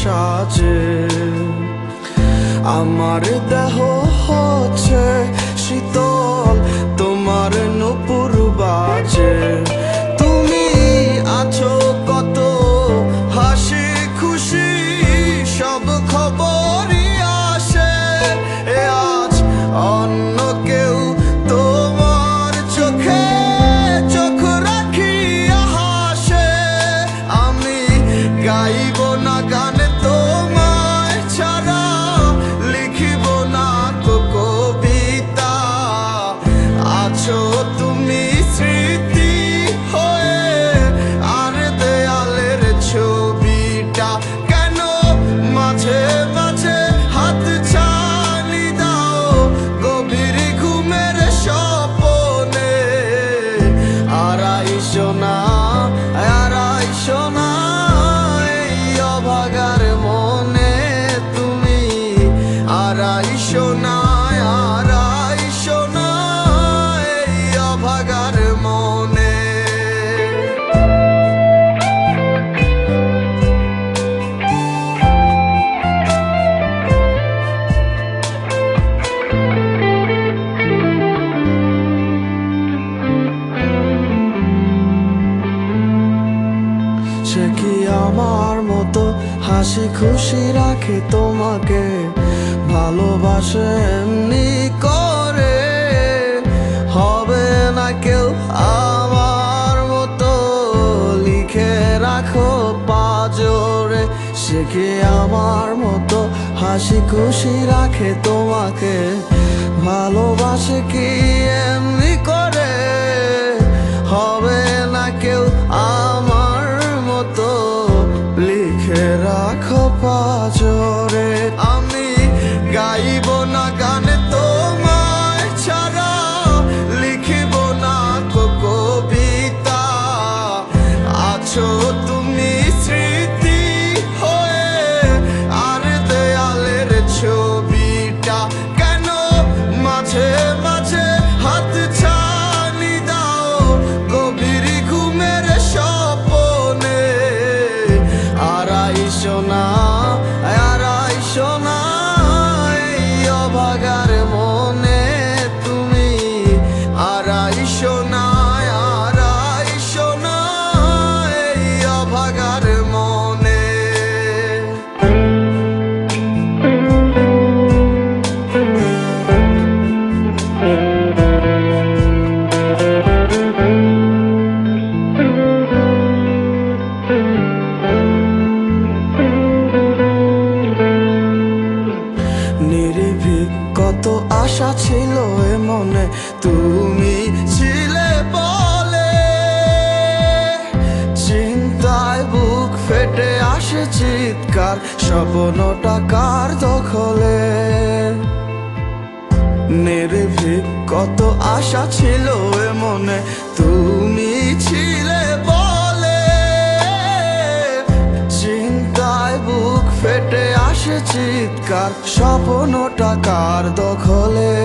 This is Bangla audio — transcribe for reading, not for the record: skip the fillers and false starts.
সাজে। আমার দেহ হচ্ছে শীতল, তোমার নূপুর বাজে। তুমি আছো কত হাসি খুশি, সব খবরই আসে। আজ অন্য কেউ তোমার চোখে চোখ রাখিয়া হাসে। আমি গাইব না গান তোমায় ছাড়া, লিখিব না তো কবিতা। আছো তুমি স্মৃতি হয়ে, আর দেয়ালের ছবিটা কেন মাঝে মাঝে হাত ছানি দাও গভীর ঘুমের স্বপনে। আর আইসো না, আর আইসো না এই অভাগার মনে তুমি। আর আইসো না, আর আইসো না এই অভাগার মনে। সে কি আমার মতো হাসি খুশি রাখে তোমাকে, ভালোবাসে এমনি করে? হবে না কেউ আমার মতো, লিখে রাখো পাজরে। সে কি আমার মতো হাসি খুশি রাখে তোমাকে, ভালোবাসে কি এমনি করে? হবে না কেউ আমার মতো, লিখে রাখো পাজরে। আমি গাইব না গান তোমায় ছাড়া, লিখিব না তো কবিতা। আছো তুমি স্মৃতি হয়ে, আর দেয়ালের ছবিটা কেন মাঝে মাঝে হাত ছানি দাও গভীর ঘুমের স্বপনে। আর আইসো না, আর আইসো না এই অভাগার মনে তুমি। আর আইসো না, আর আইসো না এই অভাগার মনে। নির্ভীক কত আশা ছিল এ মনে, তুমি ছিলে বলে। চিন্তায় বুক ফেটে আসে চিৎকার, স্বপ্নটা কার দখলে? নির্ভীক কত আশা ছিল এ মনে, তুমি ছিলে বলে। চিন্তায় বুক ফেটে আসে চিৎকার, স্বপ্নটা কার দখলে?